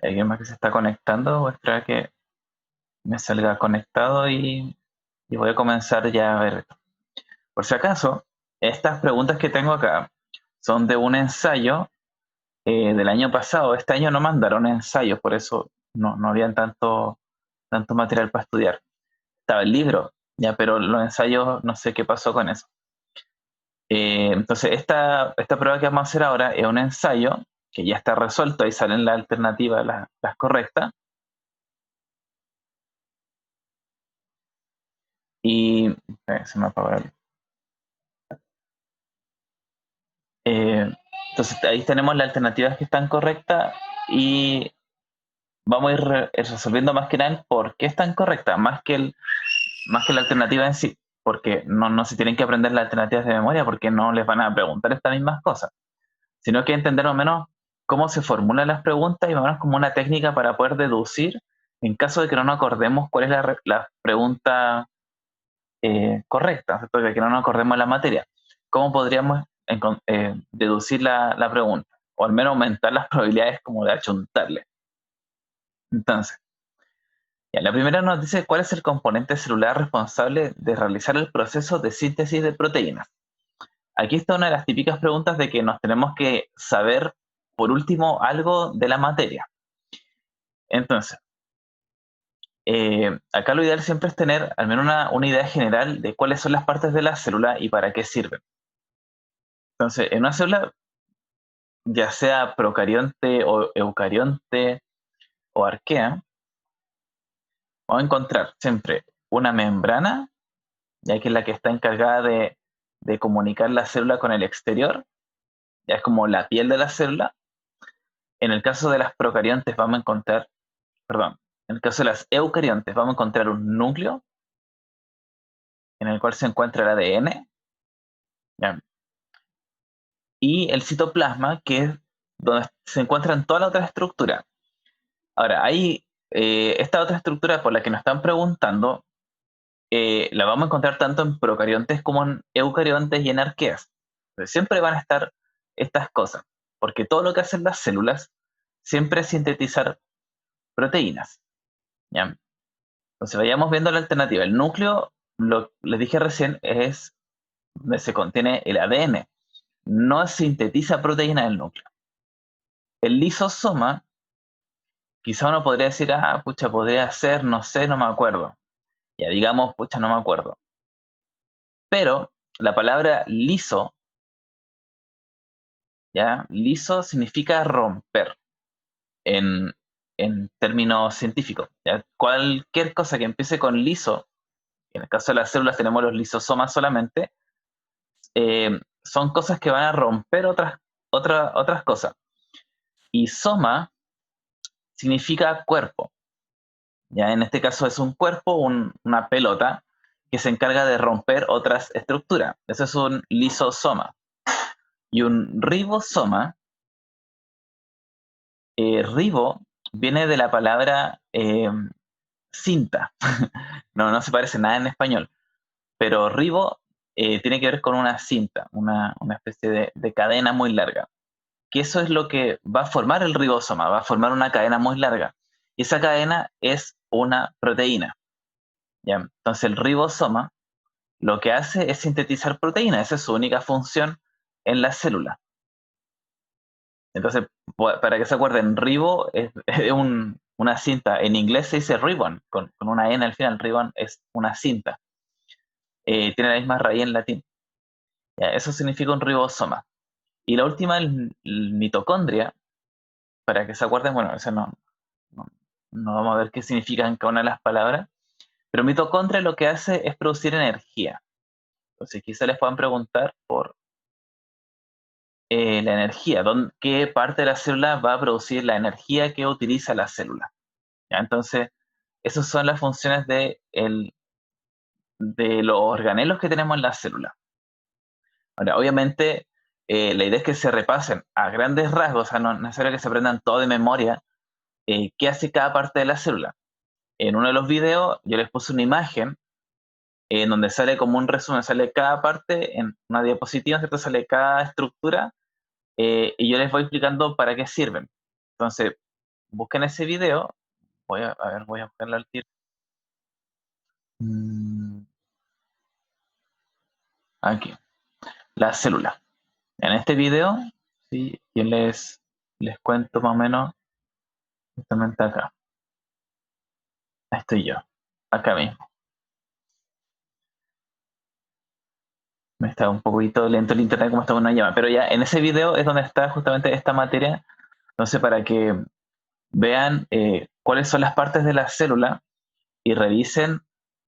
¿Hay alguien más que se está conectando? Voy a esperar a que me salga conectado y voy a comenzar ya a ver. Por si acaso, estas preguntas que tengo acá son de un ensayo del año pasado. Este año no mandaron ensayos, por eso no habían tanto material para estudiar. Estaba el libro, ya, pero los ensayos no sé qué pasó con eso. Entonces, esta prueba que vamos a hacer ahora es un ensayo que ya está resuelto, ahí salen las alternativas, las correctas. Y se me apagó eh, entonces ahí tenemos las alternativas que están correctas y vamos a ir resolviendo más que nada el por qué están correctas, más que la alternativa en sí, porque no se tienen que aprender las alternativas de memoria porque no les van a preguntar estas mismas cosas, sino que entender más o menos cómo se formulan las preguntas y más o menos como una técnica para poder deducir en caso de que no nos acordemos cuál es la pregunta correcta, ¿cierto? Que no nos acordemos la materia. ¿Cómo podríamos deducir la pregunta? O al menos aumentar las probabilidades como de achuntarle. Entonces, ya, la primera nos dice cuál es el componente celular responsable de realizar el proceso de síntesis de proteínas. Aquí está una de las típicas preguntas de que nos tenemos que saber, por último, algo de la materia. Entonces, acá lo ideal siempre es tener al menos una idea general de cuáles son las partes de la célula y para qué sirven. Entonces, en una célula, ya sea procarionte o eucarionte o arquea, vamos a encontrar siempre una membrana, ya que es la que está encargada de comunicar la célula con el exterior, ya es como la piel de la célula. En el caso de las procariontes vamos a encontrar, perdón, en el caso de las eucariontes vamos a encontrar un núcleo en el cual se encuentra el ADN, ¿ya? Y el citoplasma, que es donde se encuentran todas las otras estructuras. Ahora, hay esta otra estructura por la que nos están preguntando, la vamos a encontrar tanto en procariontes como en eucariontes y en arqueas. Entonces, siempre van a estar estas cosas, porque todo lo que hacen las células siempre es sintetizar proteínas, ¿ya? Entonces vayamos viendo la alternativa. El núcleo, lo les dije recién, es donde se contiene el ADN. No sintetiza proteína del núcleo. El lisosoma, quizá uno podría decir, pucha, podría ser, no sé, no me acuerdo. Ya digamos, pucha, no me acuerdo. Pero la palabra liso, ¿ya? Liso significa romper en, en términos científicos, ¿ya? Cualquier cosa que empiece con liso, en el caso de las células tenemos los lisosomas solamente, son cosas que van a romper otras cosas. Y soma significa cuerpo, ¿ya? En este caso es un cuerpo, una pelota, que se encarga de romper otras estructuras. Eso es un lisosoma. Y un ribosoma, ribo viene de la palabra cinta. No se parece nada en español, pero ribo tiene que ver con una cinta, una especie de cadena muy larga. Que eso es lo que va a formar el ribosoma, va a formar una cadena muy larga. Y esa cadena es una proteína, ¿ya? Entonces el ribosoma lo que hace es sintetizar proteínas, esa es su única función en la célula. Entonces, para que se acuerden, ribo es una cinta. En inglés se dice ribbon, con una N al final. Ribbon es una cinta. Tiene la misma raíz en latín. Ya, eso significa un ribosoma. Y la última, el mitocondria, para que se acuerden, bueno, eso no, no vamos a ver qué significan cada una de las palabras, pero mitocondria lo que hace es producir energía. Entonces, quizá les puedan preguntar por la energía, qué parte de la célula va a producir la energía que utiliza la célula. ¿Ya? Entonces, esas son las funciones de los organelos que tenemos en la célula. Ahora, obviamente, la idea es que se repasen a grandes rasgos, o sea, no es necesario que se aprendan todo de memoria, qué hace cada parte de la célula. En uno de los videos yo les puse una imagen en donde sale como un resumen, sale cada parte en una diapositiva, ¿cierto? Sale cada estructura y yo les voy explicando para qué sirven. Entonces, busquen ese video. Voy a buscarlo al tiro. Aquí, la célula. En este video, sí, yo les cuento más o menos justamente acá. Estoy yo, acá mismo. Me está un poquito lento el internet como está una llama, pero ya en ese video es donde está justamente esta materia. Entonces, para que vean cuáles son las partes de la célula y revisen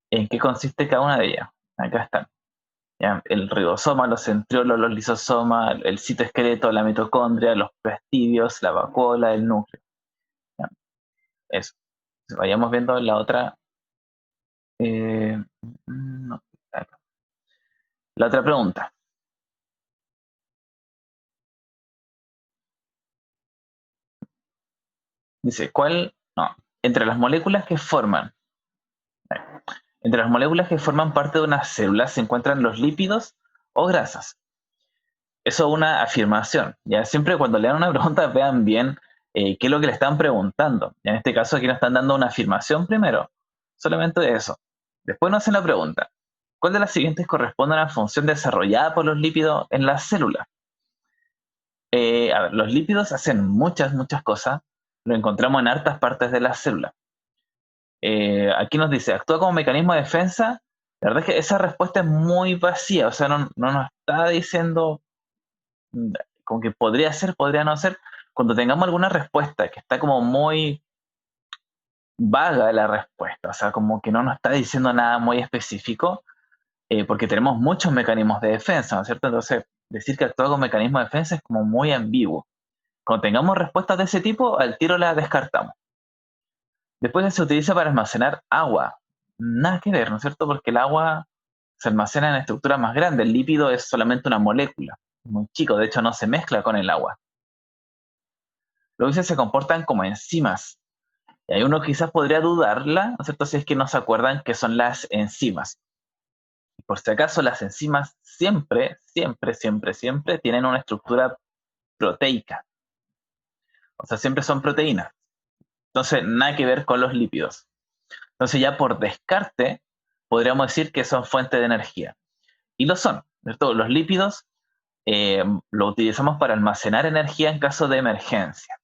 en qué consiste cada una de ellas. Acá están. ¿Ya? El ribosoma, los centriolos, los lisosomas, el citoesqueleto, la mitocondria, los plastidios, la vacuola, el núcleo. ¿Ya? Eso. Vayamos viendo la otra. No, acá. La otra pregunta. Dice, ¿cuál? No. Entre las moléculas que forman. Entre las moléculas que forman parte de una célula se encuentran los lípidos o grasas. Eso es una afirmación. ¿Ya? Siempre cuando lean una pregunta vean bien qué es lo que le están preguntando. En este caso aquí nos están dando una afirmación primero. Solamente eso. Después nos hacen la pregunta. ¿Cuál de las siguientes corresponde a una función desarrollada por los lípidos en la célula? A ver, los lípidos hacen muchas cosas. Lo encontramos en hartas partes de la célula. Aquí nos dice, actúa como mecanismo de defensa. La verdad es que esa respuesta es muy vacía. O sea, no nos está diciendo como que podría ser, podría no ser. Cuando tengamos alguna respuesta que está como muy vaga la respuesta, o sea, como que no nos está diciendo nada muy específico, porque tenemos muchos mecanismos de defensa, ¿no es cierto? Entonces, decir que actúa como mecanismo de defensa es como muy ambiguo. Cuando tengamos respuestas de ese tipo, al tiro las descartamos. Después se utiliza para almacenar agua. Nada que ver, ¿no es cierto? Porque el agua se almacena en estructuras más grandes. El lípido es solamente una molécula, muy chico, de hecho no se mezcla con el agua. Los se comportan como enzimas. Y ahí uno quizás podría dudarla, ¿no es cierto? Si es que no se acuerdan qué son las enzimas. Por si acaso, las enzimas siempre tienen una estructura proteica. O sea, siempre son proteínas. Entonces, nada que ver con los lípidos. Entonces, ya por descarte, podríamos decir que son fuente de energía. Y lo son, ¿cierto? Los lípidos lo utilizamos para almacenar energía en caso de emergencia.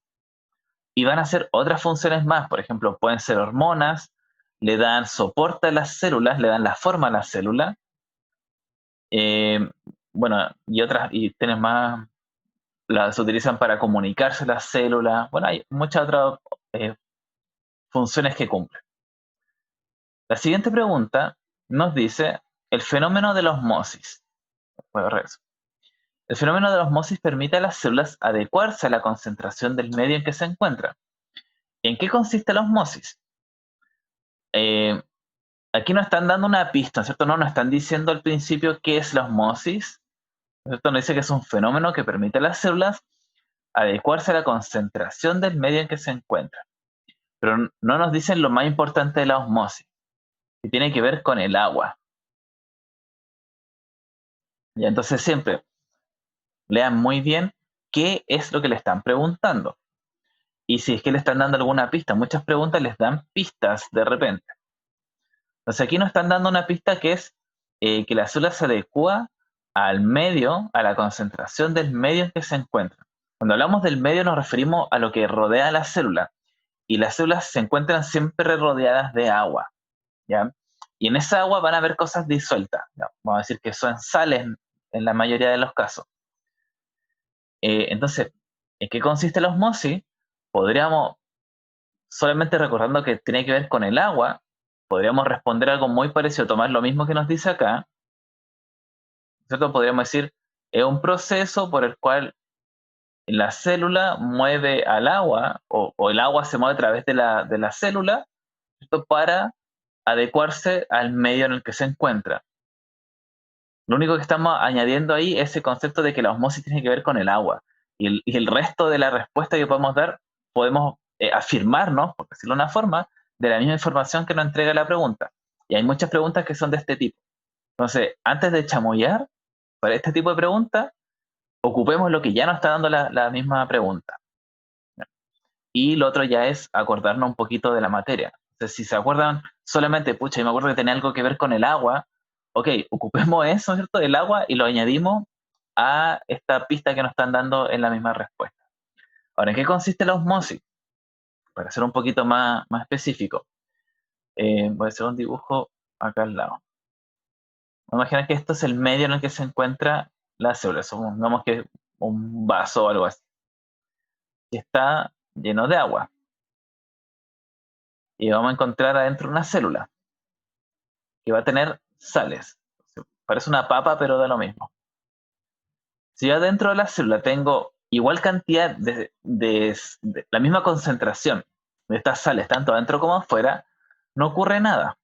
Y van a hacer otras funciones más, por ejemplo, pueden ser hormonas, le dan soporte a las células, le dan la forma a la célula, eh, bueno, y otras, y tienes más, las utilizan para comunicarse las células, bueno, hay muchas otras eh, funciones que cumplen. La siguiente pregunta nos dice el fenómeno de la osmosis. Voy a ver eso. El fenómeno de la osmosis permite a las células adecuarse a la concentración del medio en que se encuentran. ¿En qué consiste la osmosis? Eh, Aquí nos están dando una pista, ¿cierto? No nos están diciendo al principio qué es la osmosis, ¿cierto? Nos dice que es un fenómeno que permite a las células adecuarse a la concentración del medio en que se encuentran. Pero no nos dicen lo más importante de la osmosis, que tiene que ver con el agua. Y entonces siempre lean muy bien qué es lo que le están preguntando. Y si es que le están dando alguna pista, muchas preguntas les dan pistas de repente. Entonces aquí nos están dando una pista que es que la célula se adecua al medio, a la concentración del medio en que se encuentra. Cuando hablamos del medio nos referimos a lo que rodea a la célula. Y las células se encuentran siempre rodeadas de agua. ¿Ya? Y en esa agua van a haber cosas disueltas. ¿Ya? Vamos a decir que son sales en la mayoría de los casos. Entonces, ¿en qué consiste la osmosis? Podríamos, solamente recordando que tiene que ver con el agua, podríamos responder algo muy parecido, tomar lo mismo que nos dice acá, ¿cierto? Podríamos decir, es un proceso por el cual la célula mueve al agua, o el agua se mueve a través de la célula, ¿cierto? Para adecuarse al medio en el que se encuentra. Lo único que estamos añadiendo ahí es ese concepto de que la osmosis tiene que ver con el agua. Y el resto de la respuesta que podemos dar, podemos afirmarnos, por decirlo de una forma, de la misma información que nos entrega la pregunta. Y hay muchas preguntas que son de este tipo. Entonces, antes de chamullar, para este tipo de preguntas, ocupemos lo que ya nos está dando la misma pregunta. y lo otro ya es acordarnos un poquito de la materia. Entonces, si se acuerdan solamente, pucha, y me acuerdo que tenía algo que ver con el agua, ok, ocupemos eso, ¿cierto? El agua y lo añadimos a esta pista que nos están dando en la misma respuesta. Ahora, ¿en qué consiste la osmosis? Para ser un poquito más específico, voy a hacer un dibujo acá al lado. Vamos a imaginar que esto es el medio en el que se encuentra la célula. Supongamos que es un vaso o algo así. Y está lleno de agua. Y vamos a encontrar adentro una célula que va a tener sales. Parece una papa, pero da lo mismo. Si yo adentro de la célula tengo igual cantidad de la misma concentración de estas sales, tanto adentro como afuera, no ocurre nada.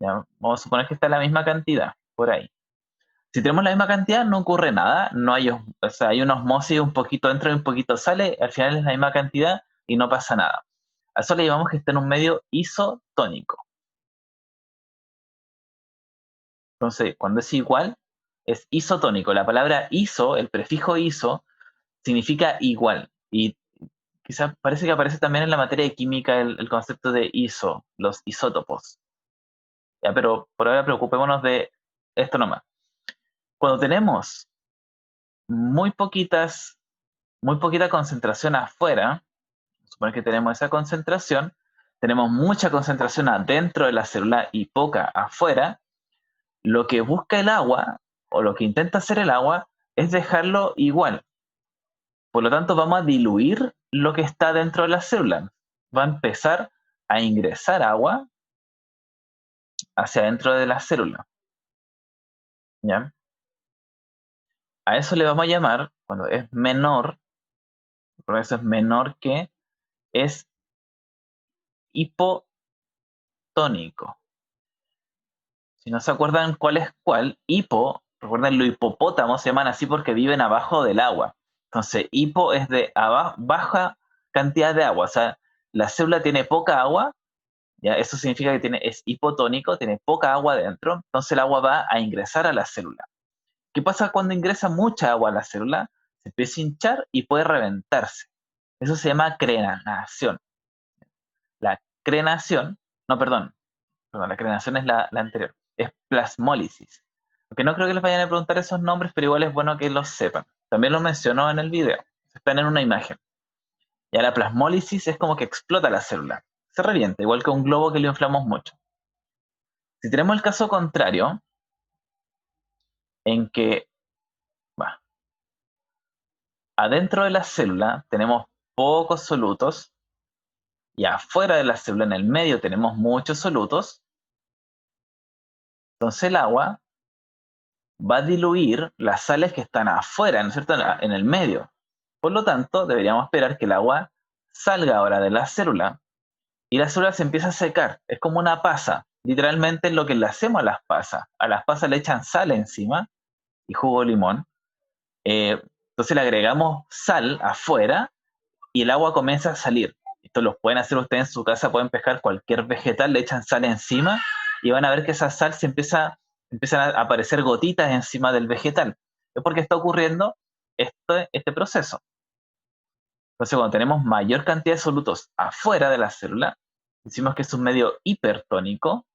¿Ya? Vamos a suponer que está la misma cantidad, por ahí. Si tenemos la misma cantidad, no ocurre nada, no hay, o sea, hay una osmosis, un poquito entra y un poquito sale, al final es la misma cantidad y no pasa nada. A eso le llamamos que está en un medio isotónico. Entonces, cuando es igual, es isotónico. La palabra iso, el prefijo iso, significa igual. Y quizás parece que aparece también en la materia de química el concepto de iso, los isótopos. Ya, pero por ahora preocupémonos de esto nomás. Cuando tenemos muy poquita concentración afuera, suponer que tenemos esa concentración, tenemos mucha concentración adentro de la célula y poca afuera, lo que busca el agua, o lo que intenta hacer el agua, es dejarlo igual. Por lo tanto, vamos a diluir lo que está dentro de la célula. Va a empezar a ingresar agua hacia dentro de la célula. ¿Ya? A eso le vamos a llamar, cuando es menor, por eso es menor que, es hipotónico. Si no se acuerdan cuál es cuál, hipo, recuerden los hipopótamos se llaman así porque viven abajo del agua. Entonces, hipo es de baja cantidad de agua, o sea, la célula tiene poca agua, ya eso significa que es hipotónico, tiene poca agua dentro, entonces el agua va a ingresar a la célula. ¿Qué pasa cuando ingresa mucha agua a la célula? Se empieza a hinchar y puede reventarse. Eso se llama crenación. La crenación, no, perdón, la creación es la anterior, es plasmólisis. Aunque no creo que les vayan a preguntar esos nombres, pero igual es bueno que los sepan. También lo mencionó en el video, están en una imagen. Ya la plasmólisis es como que explota la célula, se revienta, igual que un globo que lo inflamos mucho. Si tenemos el caso contrario, en que adentro de la célula tenemos pocos solutos y afuera de la célula, en el medio, tenemos muchos solutos, entonces el agua va a diluir las sales que están afuera, ¿no es cierto?, en el medio. Por lo tanto, deberíamos esperar que el agua salga ahora de la célula y la célula se empieza a secar. Es como una pasa. Literalmente es lo que le hacemos a las pasas. A las pasas le echan sal encima y jugo de limón. Entonces le agregamos sal afuera y el agua comienza a salir. Esto lo pueden hacer ustedes en su casa, pueden pescar cualquier vegetal, le echan sal encima y van a ver que esa sal empiezan a aparecer gotitas encima del vegetal. Es porque está ocurriendo este proceso. Entonces, cuando tenemos mayor cantidad de solutos afuera de la célula, decimos que es un medio hipertónico.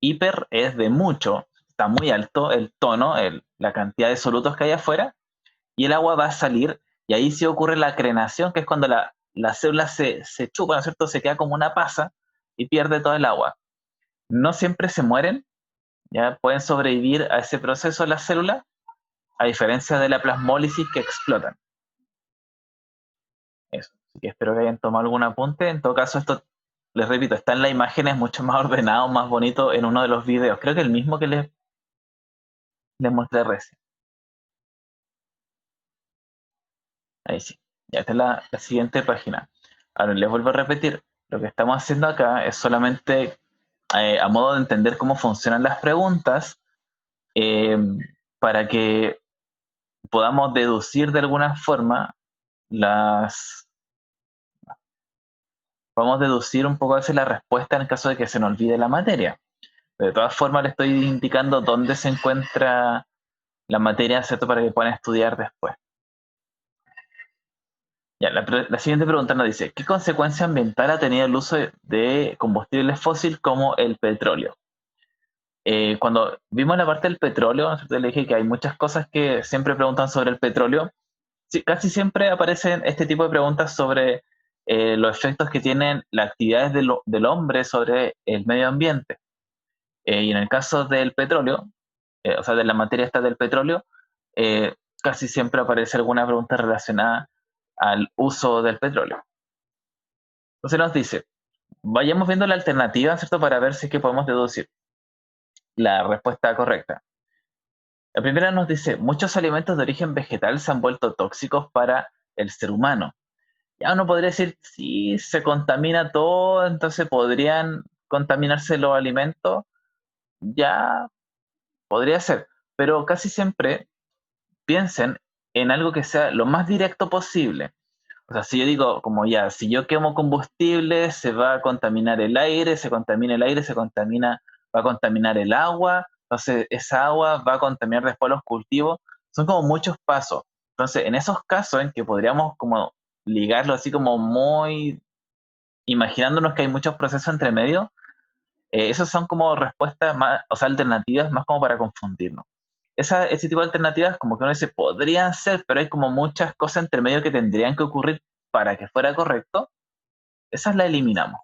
Hiper es de mucho, está muy alto el tono, la cantidad de solutos que hay afuera, y el agua va a salir, y ahí sí ocurre la crenación, que es cuando la célula se chupa, ¿no es cierto? Se queda como una pasa y pierde todo el agua. No siempre se mueren, ya pueden sobrevivir a ese proceso las células, a diferencia de la plasmólisis que explotan. Eso. Así que espero que hayan tomado algún apunte. En todo caso, esto, les repito, está en la imagen, es mucho más ordenado, más bonito en uno de los videos. Creo que el mismo que les mostré recién. Ahí sí. Ya esta es la siguiente página. Ahora les vuelvo a repetir. Lo que estamos haciendo acá es solamente a modo de entender cómo funcionan las preguntas eh, para que podamos deducir de alguna forma podemos deducir un poco a veces la respuesta en el caso de que se nos olvide la materia. Pero de todas formas, le estoy indicando dónde se encuentra la materia, ¿cierto? Para que puedan estudiar después. Ya, la siguiente pregunta nos dice, ¿qué consecuencia ambiental ha tenido el uso de combustibles fósiles como el petróleo? Cuando vimos la parte del petróleo, ¿no es cierto? Le dije que hay muchas cosas que siempre preguntan sobre el petróleo. Sí, casi siempre aparecen este tipo de preguntas sobre los efectos que tienen las actividades del hombre sobre el medio ambiente. Y en el caso del petróleo, o sea, de la materia esta del petróleo, casi siempre aparece alguna pregunta relacionada al uso del petróleo. Entonces nos dice, vayamos viendo la alternativa, ¿cierto? Para ver si es que podemos deducir la respuesta correcta. La primera nos dice, muchos alimentos de origen vegetal se han vuelto tóxicos para el ser humano. Ya uno podría decir, si se contamina todo, entonces podrían contaminarse los alimentos, ya podría ser, pero casi siempre piensen en algo que sea lo más directo posible. O sea, si yo digo, como ya, si yo quemo combustible, se va a contaminar el aire, se contamina el aire, va a contaminar el agua, entonces esa agua va a contaminar después los cultivos. Son como muchos pasos. Entonces, en esos casos en que podríamos como ligarlo así como muy imaginándonos que hay muchos procesos entre medio, esos son como respuestas más, o sea, alternativas más como para confundirnos. Ese tipo de alternativas como que uno dice, podrían ser, pero hay como muchas cosas entre medio que tendrían que ocurrir para que fuera correcto, esas las eliminamos,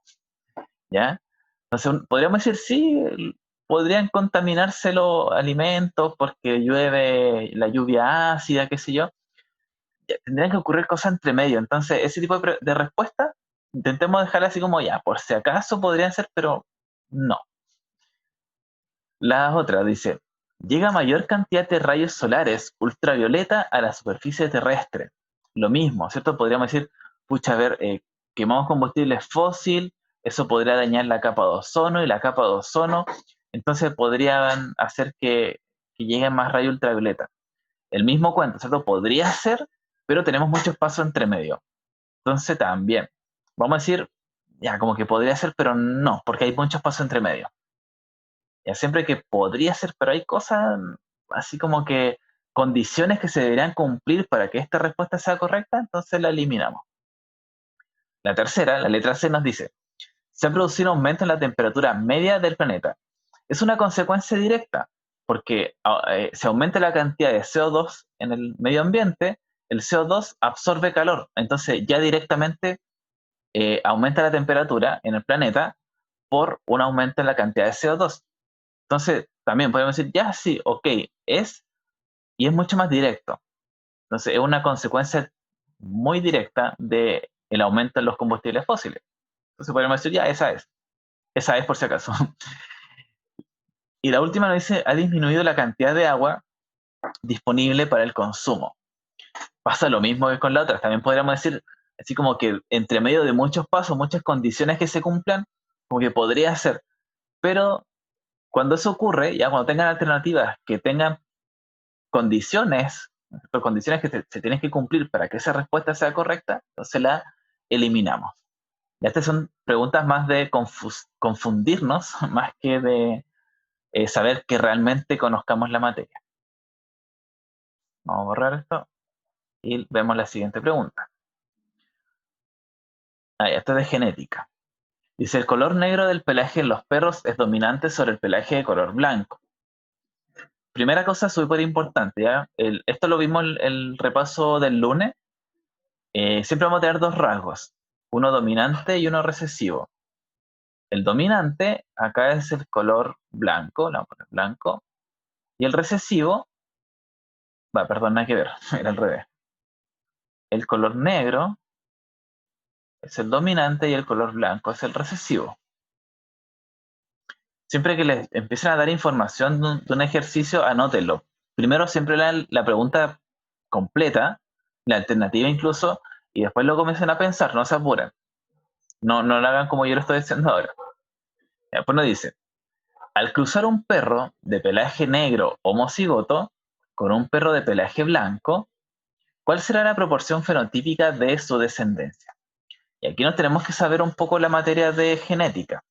¿ya? Entonces, podríamos decir, sí, podrían contaminarse los alimentos porque llueve la lluvia ácida, qué sé yo, ya, tendrían que ocurrir cosas entre medio. Entonces, ese tipo de respuesta, intentemos dejarla así como ya, por si acaso podrían ser, pero no. La otra dice, llega mayor cantidad de rayos solares ultravioleta a la superficie terrestre. Lo mismo, ¿cierto? Podríamos decir, pucha, a ver, quemamos combustibles fósil, eso podría dañar la capa de ozono y la capa de ozono, entonces podrían hacer que lleguen más rayos ultravioleta. El mismo cuento, ¿cierto? Podría ser, pero tenemos muchos pasos entre medio. Entonces también, vamos a decir, ya, como que podría ser, pero no, porque hay muchos pasos entre medio. Ya siempre que podría ser, pero hay cosas así como que condiciones que se deberían cumplir para que esta respuesta sea correcta, entonces la eliminamos. La tercera, la letra C, nos dice, se ha producido un aumento en la temperatura media del planeta. Es una consecuencia directa, porque se aumenta la cantidad de CO2 en el medio ambiente, el CO2 absorbe calor, entonces ya directamente aumenta la temperatura en el planeta por un aumento en la cantidad de CO2. Entonces, también podemos decir, ya sí, ok, y es mucho más directo. Entonces, es una consecuencia muy directa del aumento en los combustibles fósiles. Entonces, podemos decir, ya, esa es por si acaso. Y la última nos dice, ha disminuido la cantidad de agua disponible para el consumo. Pasa lo mismo que con la otra. También podríamos decir, así como que entre medio de muchos pasos, muchas condiciones que se cumplan, como que podría ser. Pero cuando eso ocurre, ya cuando tengan alternativas que tengan condiciones, condiciones que se tienen que cumplir para que esa respuesta sea correcta, entonces la eliminamos. Y estas son preguntas más de confundirnos, más que de saber que realmente conozcamos la materia. Vamos a borrar esto y vemos la siguiente pregunta. Esto es de genética. Dice, el color negro del pelaje en los perros es dominante sobre el pelaje de color blanco. Primera cosa súper importante, ¿ya? Esto lo vimos en el repaso del lunes. Siempre vamos a tener dos rasgos, uno dominante y uno recesivo. El dominante acá es el color blanco, le vamos a poner blanco, y el recesivo, perdón, nada que ver, era al revés. El color negro es el dominante y el color blanco es el recesivo. Siempre que les empiecen a dar información de un ejercicio, anótenlo. Primero siempre la pregunta completa, la alternativa incluso, y después lo comiencen a pensar, no se apuren. No lo hagan como yo lo estoy diciendo ahora. Después nos dice, al cruzar un perro de pelaje negro homocigoto con un perro de pelaje blanco, ¿cuál será la proporción fenotípica de su descendencia? Y aquí nos tenemos que saber un poco la materia de genética.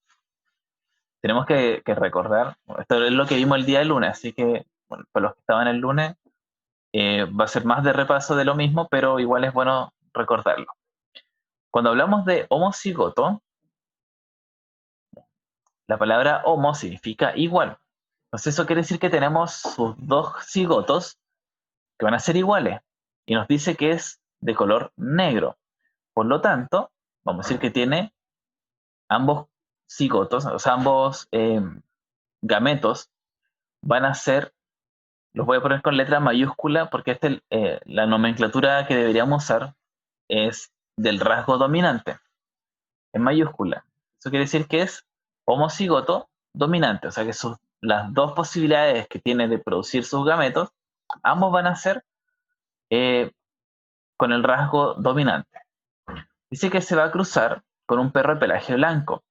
Tenemos que recordar, esto es lo que vimos el día del lunes, así que bueno, para los que estaban el lunes va a ser más de repaso de lo mismo, pero igual es bueno recordarlo. Cuando hablamos de homocigoto, la palabra homo significa igual. Entonces eso quiere decir que tenemos sus dos cigotos que van a ser iguales. Y nos dice que es de color negro. Por lo tanto, vamos a decir que tiene ambos cigotos, o sea, ambos gametos van a ser, los voy a poner con letra mayúscula porque la nomenclatura que deberíamos usar es del rasgo dominante, en mayúscula. Eso quiere decir que es homocigoto dominante, o sea que las dos posibilidades que tiene de producir sus gametos, ambos van a ser con el rasgo dominante. Dice que se va a cruzar con un perro de pelaje blanco.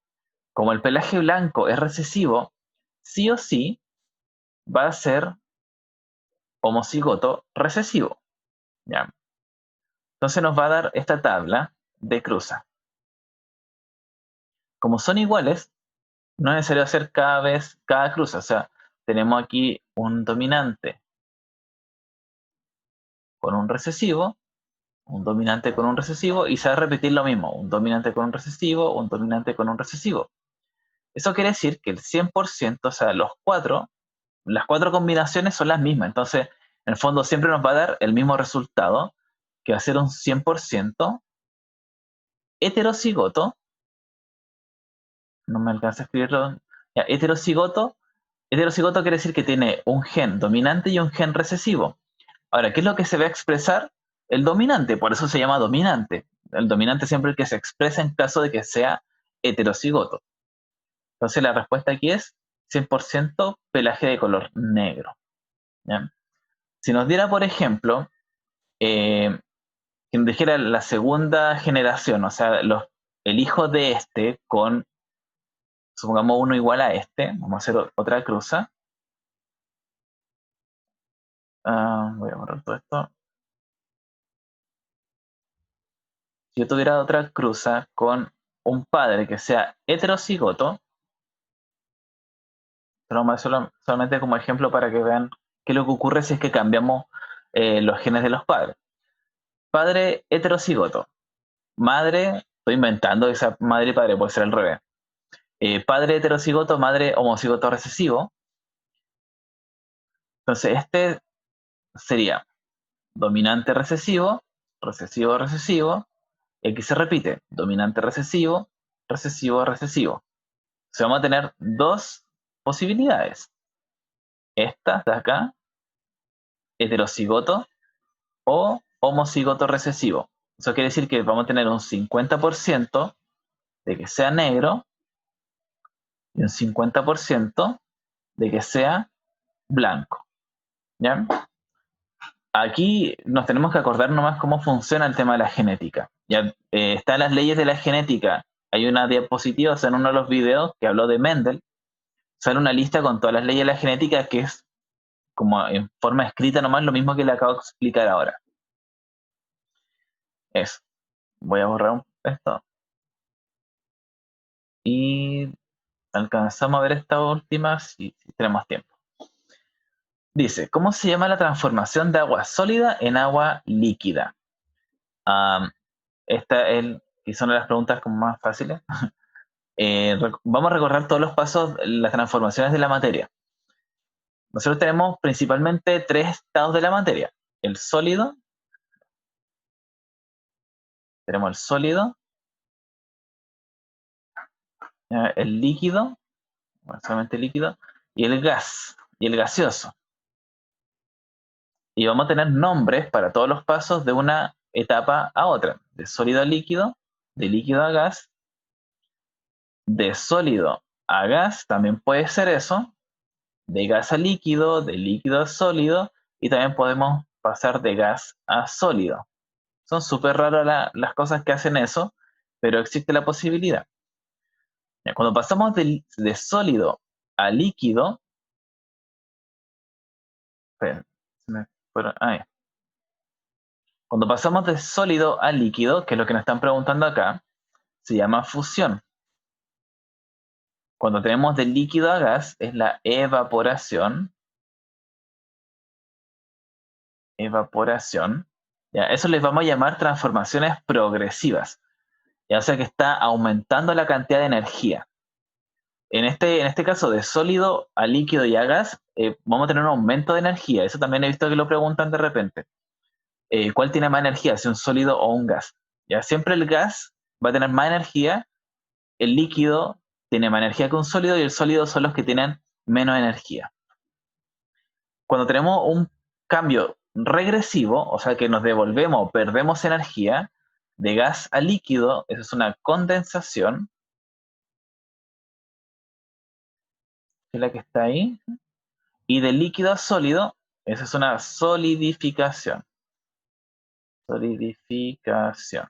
Como el pelaje blanco es recesivo, sí o sí va a ser homocigoto recesivo. ¿Ya? Entonces nos va a dar esta tabla de cruza. Como son iguales, no es necesario hacer cada cruza. O sea, tenemos aquí un dominante con un dominante con un recesivo, y se va a repetir lo mismo, un dominante con un recesivo, un dominante con un recesivo. Eso quiere decir que el 100%, o sea, las cuatro combinaciones son las mismas. Entonces, en el fondo siempre nos va a dar el mismo resultado, que va a ser un 100% heterocigoto. No me alcanza a escribirlo. Ya, heterocigoto. Heterocigoto quiere decir que tiene un gen dominante y un gen recesivo. Ahora, ¿qué es lo que se va a expresar? El dominante, por eso se llama dominante. El dominante siempre es el que se expresa en caso de que sea heterocigoto. Entonces la respuesta aquí es 100% pelaje de color negro. ¿Ya? Si nos diera, por ejemplo, que nos dijera la segunda generación, o sea, el hijo de este con, supongamos, uno igual a este, vamos a hacer otra cruza. Voy a borrar todo esto. Si yo tuviera otra cruza con un padre que sea heterocigoto, pero solamente como ejemplo para que vean qué es lo que ocurre si es que cambiamos los genes de los padres. Padre heterocigoto, madre, estoy inventando, esa madre y padre puede ser al revés. Padre heterocigoto, madre homocigoto recesivo. Entonces este sería dominante recesivo, recesivo recesivo, y aquí se repite, dominante recesivo, recesivo recesivo. O sea, vamos a tener dos posibilidades. Estas de acá, heterocigoto o homocigoto recesivo. Eso quiere decir que vamos a tener un 50% de que sea negro y un 50% de que sea blanco. ¿Ya? Aquí nos tenemos que acordar nomás cómo funciona el tema de la genética. Ya están las leyes de la genética. Hay una diapositiva, o sea, en uno de los videos que habló de Mendel, sale una lista con todas las leyes de la genética que es como en forma escrita nomás lo mismo que le acabo de explicar ahora. Eso. Voy a borrar esto. Y alcanzamos a ver esta última si tenemos tiempo. Dice, ¿cómo se llama la transformación de agua sólida en agua líquida? Esta es una de las preguntas como más fáciles. Vamos a recordar todos los pasos, las transformaciones de la materia. Nosotros tenemos principalmente tres estados de la materia. El sólido, tenemos el sólido, el líquido, solamente líquido, y el gas, y el gaseoso. Y vamos a tener nombres para todos los pasos de una etapa a otra, de sólido a líquido, de líquido a gas, de sólido a gas, también puede ser eso, de gas a líquido, de líquido a sólido, y también podemos pasar de gas a sólido. Son súper raras las cosas que hacen eso, pero existe la posibilidad. Cuando pasamos de sólido a líquido, esperen, cuando pasamos de sólido a líquido, que es lo que nos están preguntando acá, se llama fusión. Cuando tenemos de líquido a gas es la evaporación. Evaporación. Ya, eso les vamos a llamar transformaciones progresivas. ya sea que está aumentando la cantidad de energía. En este caso, de sólido a líquido y a gas, vamos a tener un aumento de energía. Eso también he visto que lo preguntan de repente. ¿Cuál tiene más energía, si un sólido o un gas? Ya siempre el gas va a tener más energía, el líquido tiene más energía que un sólido y el sólido son los que tienen menos energía. Cuando tenemos un cambio regresivo, o sea que nos devolvemos o perdemos energía de gas a líquido, eso es una condensación, que es la que está ahí, y de líquido a sólido, eso es una solidificación. Solidificación.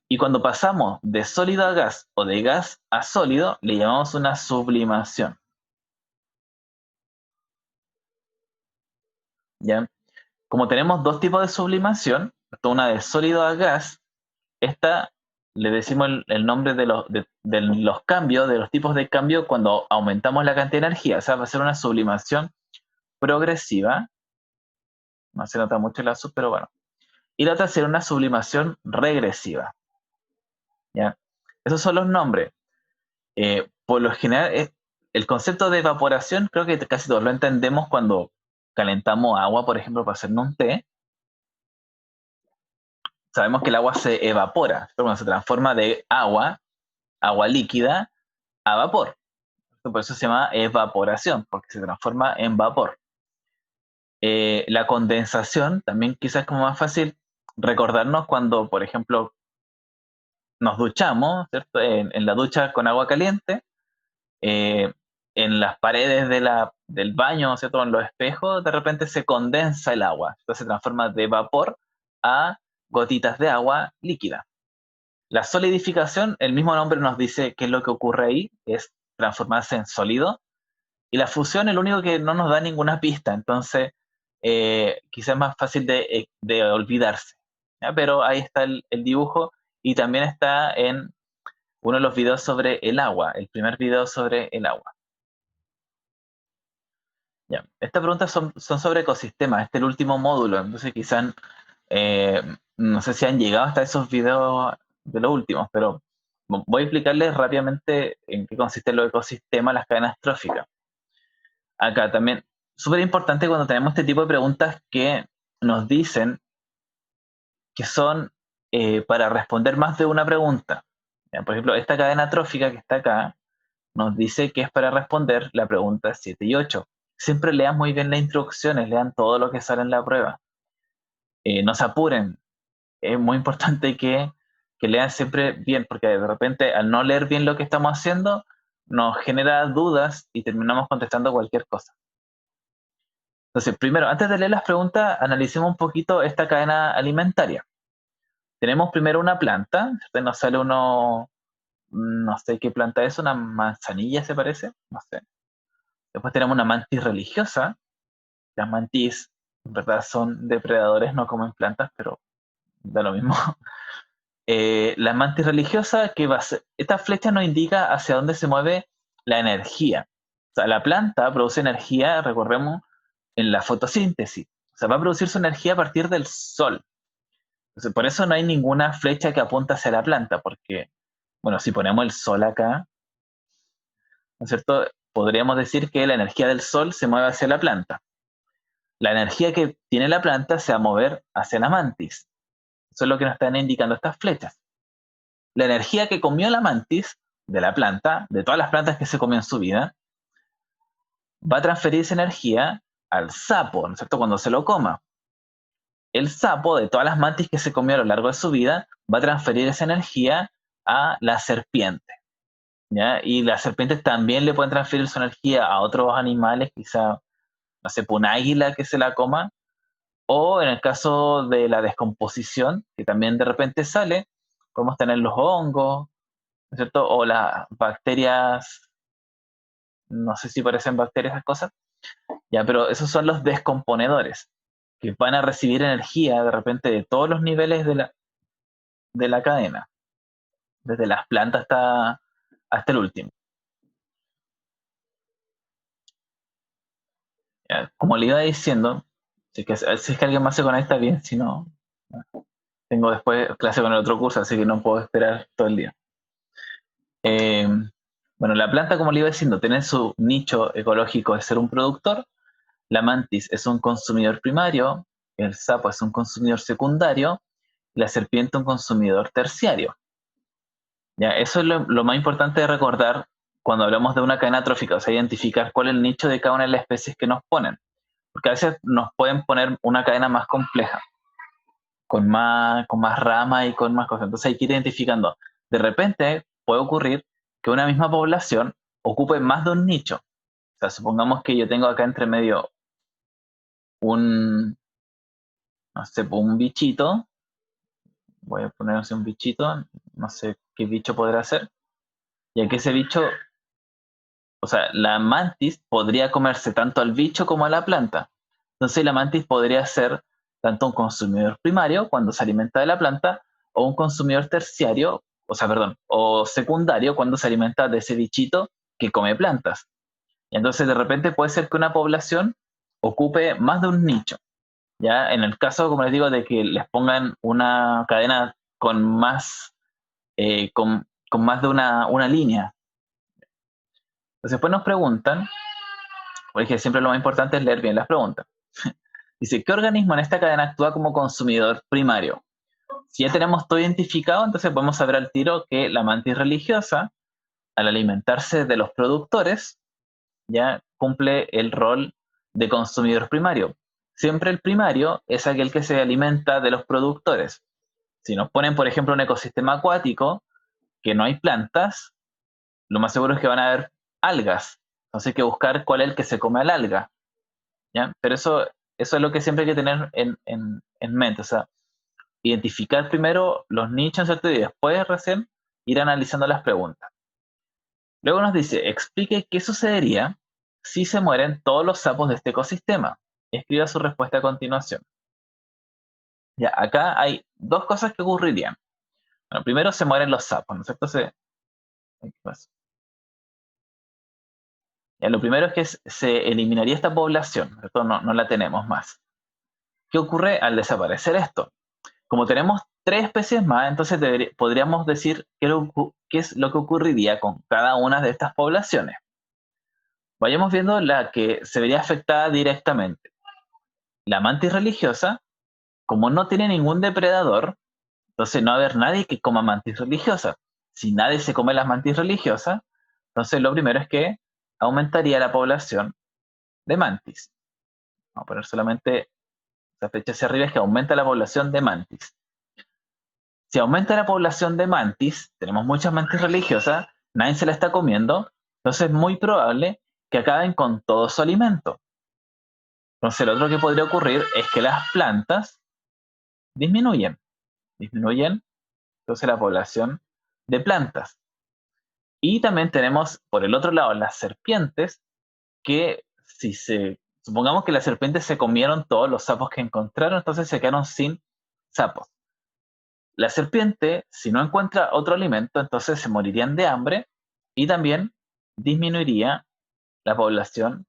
Y cuando pasamos de sólido a gas o de gas a sólido, le llamamos una sublimación. ¿Ya? Como tenemos dos tipos de sublimación, una de sólido a gas, esta le decimos el nombre de los cambios, de los tipos de cambio cuando aumentamos la cantidad de energía. O sea, va a ser una sublimación progresiva. No se nota mucho la sub, pero bueno. Y la otra será una sublimación regresiva. ¿Ya? Esos son los nombres. Por lo general, el concepto de evaporación creo que casi todos lo entendemos cuando calentamos agua, por ejemplo, para hacernos un té. Sabemos que el agua se evapora, pero cuando se transforma de agua líquida, a vapor. Por eso se llama evaporación, porque se transforma en vapor. La condensación también quizás es como más fácil recordarnos cuando, por ejemplo, nos duchamos, ¿cierto? En la ducha con agua caliente, eh, en las paredes del baño, ¿cierto? En los espejos, de repente se condensa el agua, entonces se transforma de vapor a gotitas de agua líquida. La solidificación, el mismo nombre nos dice qué es lo que ocurre ahí, es transformarse en sólido, y la fusión es lo único que no nos da ninguna pista, entonces quizás es más fácil de olvidarse. ¿Ya? Pero ahí está el dibujo y también está en uno de los videos sobre el agua, el primer video sobre el agua. Ya. Estas preguntas son sobre ecosistemas, este es el último módulo, entonces quizás eh, no sé si han llegado hasta esos videos de los últimos, pero voy a explicarles rápidamente en qué consisten los ecosistemas, las cadenas tróficas. Acá también, súper importante cuando tenemos este tipo de preguntas que nos dicen que son para responder más de una pregunta. Ya, por ejemplo, esta cadena trófica que está acá nos dice que es para responder la pregunta 7 y 8. Siempre lean muy bien las instrucciones, lean todo lo que sale en la prueba. No se apuren, es muy importante que lean siempre bien, porque de repente al no leer bien lo que estamos haciendo, nos genera dudas y terminamos contestando cualquier cosa. Entonces, primero, antes de leer las preguntas, analicemos un poquito esta cadena alimentaria. Tenemos primero una planta, nos sale no sé qué planta es, una manzanilla se parece, no sé. Después tenemos una mantis religiosa. Las mantis, en verdad, son depredadores, no comen plantas, pero da lo mismo. La mantis religiosa, que va a ser, esta flecha nos indica hacia dónde se mueve la energía. O sea, la planta produce energía, recordemos, en la fotosíntesis. O sea, va a producir su energía a partir del sol. Entonces, por eso no hay ninguna flecha que apunta hacia la planta, porque, bueno, si ponemos el sol acá, ¿no es cierto? Podríamos decir que la energía del sol se mueve hacia la planta. La energía que tiene la planta se va a mover hacia la mantis. Eso es lo que nos están indicando estas flechas. La energía que comió la mantis de la planta, de todas las plantas que se comió en su vida, va a transferir esa energía al sapo, ¿no es cierto? Cuando se lo coma. El sapo, de todas las mantis que se comió a lo largo de su vida, va a transferir esa energía a la serpiente. ¿Ya? Y las serpientes también le pueden transferir su energía a otros animales, quizá, no sé, un águila que se la coma, o en el caso de la descomposición, que también de repente sale, podemos tener los hongos, ¿no es cierto? O las bacterias, no sé si parecen bacterias esas cosas, ya, pero esos son los descomponedores, que van a recibir energía de repente de todos los niveles de la cadena, desde las plantas hasta el último. ¿Ya? Como le iba diciendo, si es que alguien más se conecta bien, si no. tengo después clase con el otro curso, así que no puedo esperar todo el día. Eh, bueno, la planta, como le iba diciendo, tiene su nicho ecológico de ser un productor. La mantis es un consumidor primario, el sapo es un consumidor secundario, y la serpiente un consumidor terciario. ¿Ya? Eso es lo más importante de recordar cuando hablamos de una cadena trófica, o sea, identificar cuál es el nicho de cada una de las especies que nos ponen. Porque a veces nos pueden poner una cadena más compleja, con más ramas y con más cosas. Entonces hay que ir identificando. De repente puede ocurrir que una misma población ocupe más de un nicho. O sea, supongamos que yo tengo acá entre medio un, no sé, un bichito. Voy a poner así un bichito, no sé qué bicho podrá ser. Y que ese bicho, o sea, la mantis podría comerse tanto al bicho como a la planta. Entonces la mantis podría ser tanto un consumidor primario cuando se alimenta de la planta o un consumidor terciario, o sea, perdón, o secundario cuando se alimenta de ese bichito que come plantas. Y entonces de repente puede ser que una población ocupe más de un nicho. Ya en el caso, como les digo, de que les pongan una cadena con más de una línea. Entonces después nos preguntan, porque siempre lo más importante es leer bien las preguntas. Dice, ¿qué organismo en esta cadena actúa como consumidor primario? Si ya tenemos todo identificado, entonces podemos saber al tiro que la mantis religiosa, al alimentarse de los productores, ya cumple el rol de consumidor primario. Siempre el primario es aquel que se alimenta de los productores. Si nos ponen, por ejemplo, un ecosistema acuático que no hay plantas, lo más seguro es que van a haber algas. Entonces hay que buscar cuál es el que se come al alga. ¿Ya? Pero eso es lo que siempre hay que tener en mente. O sea, identificar primero los nichos, ¿cierto? Y después recién ir analizando las preguntas. Luego nos dice, explique qué sucedería si se mueren todos los sapos de este ecosistema. Escriba su respuesta a continuación. Ya, acá hay dos cosas que ocurrirían. Bueno, primero se mueren los sapos, ¿no es cierto? ¿Qué pasa? Ya, lo primero es que se eliminaría esta población, ¿cierto? No, no la tenemos más. ¿Qué ocurre al desaparecer esto? Como tenemos tres especies más, entonces podríamos decir qué es lo que ocurriría con cada una de estas poblaciones. Vayamos viendo la que se vería afectada directamente. La mantis religiosa, como no tiene ningún depredador, entonces no va a haber nadie que coma mantis religiosa. Si nadie se come las mantis religiosas, entonces lo primero es que aumentaría la población de mantis. Vamos a poner solamente esa flecha hacia arriba, es que aumenta la población de mantis. Si aumenta la población de mantis, tenemos muchas mantis religiosas, nadie se la está comiendo, entonces es muy probable que acaben con todo su alimento. Entonces lo otro que podría ocurrir es que las plantas disminuyen, entonces la población de plantas. Y también tenemos por el otro lado las serpientes, que supongamos que las serpientes se comieron todos los sapos que encontraron, entonces se quedaron sin sapos. La serpiente, si no encuentra otro alimento, entonces se morirían de hambre y también disminuiría la población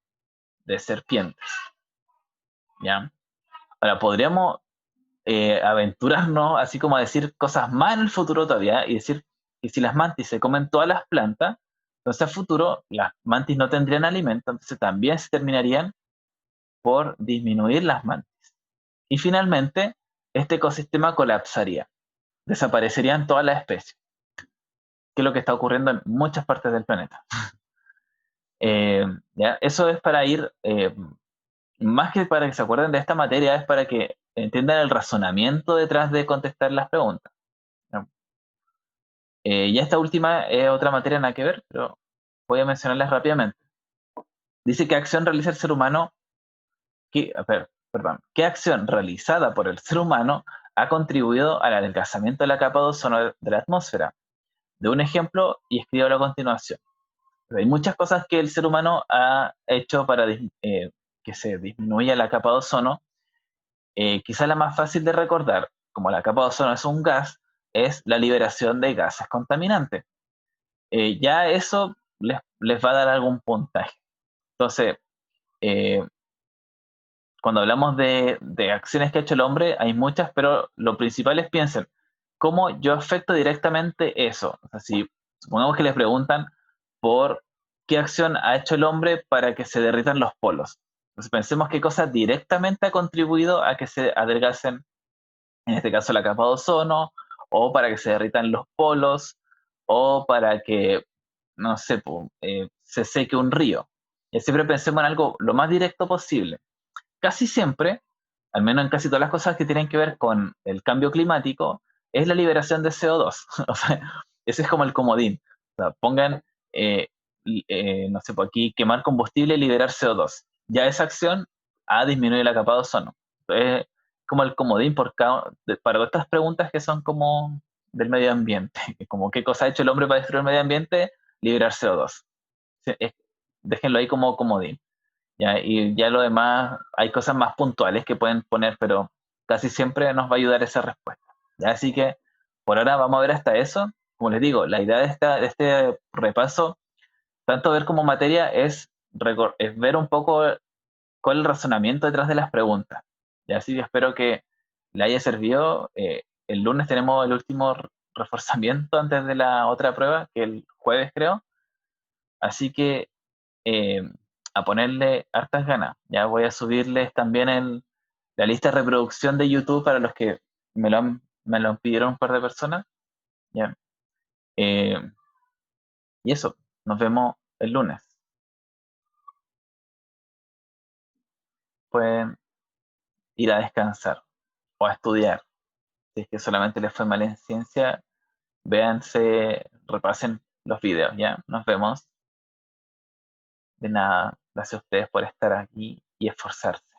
de serpientes. ¿Ya? Ahora, podríamos aventurarnos, así como a decir cosas más en el futuro todavía, y decir que si las mantis se comen todas las plantas, entonces a futuro las mantis no tendrían alimento, entonces también se terminarían por disminuir las mantis. Y finalmente, este ecosistema colapsaría, desaparecerían todas las especies, que es lo que está ocurriendo en muchas partes del planeta. ¿Ya? Eso es para ir, más que para que se acuerden de esta materia, es para que entiendan el razonamiento detrás de contestar las preguntas. ¿Ya? Ya esta última es otra materia nada que ver, pero voy a mencionarlas rápidamente. Dice qué acción realiza el ser humano, qué acción realizada por el ser humano ha contribuido al adelgazamiento de la capa de ozono de la atmósfera. De un ejemplo y escríbalo a continuación. Hay muchas cosas que el ser humano ha hecho para que se disminuya la capa de ozono. Quizá la más fácil de recordar, como la capa de ozono es un gas, es la liberación de gases contaminantes. Ya eso les va a dar algún puntaje. Entonces, eh, cuando hablamos de acciones que ha hecho el hombre, hay muchas, pero lo principal es piensen, ¿cómo yo afecto directamente eso? O sea, si supongamos que les preguntan por qué acción ha hecho el hombre para que se derritan los polos. Entonces pensemos qué cosa directamente ha contribuido a que se adelgacen, en este caso la capa de ozono, o para que se derritan los polos, o para que, no sé, se seque un río. Y siempre pensemos en algo lo más directo posible. Casi siempre, al menos en casi todas las cosas que tienen que ver con el cambio climático, es la liberación de CO2. O sea, ese es como el comodín. O sea, pongan, eh, no sé, por aquí quemar combustible y liberar CO2. Ya esa acción ha disminuido la capa de ozono. Entonces, como el comodín para todas estas preguntas que son como del medio ambiente, como qué cosa ha hecho el hombre para destruir el medio ambiente, liberar CO2. Sí, déjenlo ahí como comodín. ¿Ya? Y ya lo demás, hay cosas más puntuales que pueden poner, pero casi siempre nos va a ayudar esa respuesta. ¿Ya? Así que por ahora vamos a ver hasta eso. Como les digo, la idea de este repaso, tanto ver como materia, es ver un poco cuál es el razonamiento detrás de las preguntas. ¿Ya? Así que espero que le haya servido. El lunes tenemos el último reforzamiento antes de la otra prueba, que el jueves creo. Así que eh, a ponerle hartas ganas. Ya voy a subirles también la lista de reproducción de YouTube para los que me lo pidieron un par de personas. Ya. Eh, y eso, nos vemos el lunes. Pueden ir a descansar o a estudiar. Si es que solamente les fue mal en ciencia, véanse, repasen los videos. Ya, nos vemos. De nada, gracias a ustedes por estar aquí y esforzarse.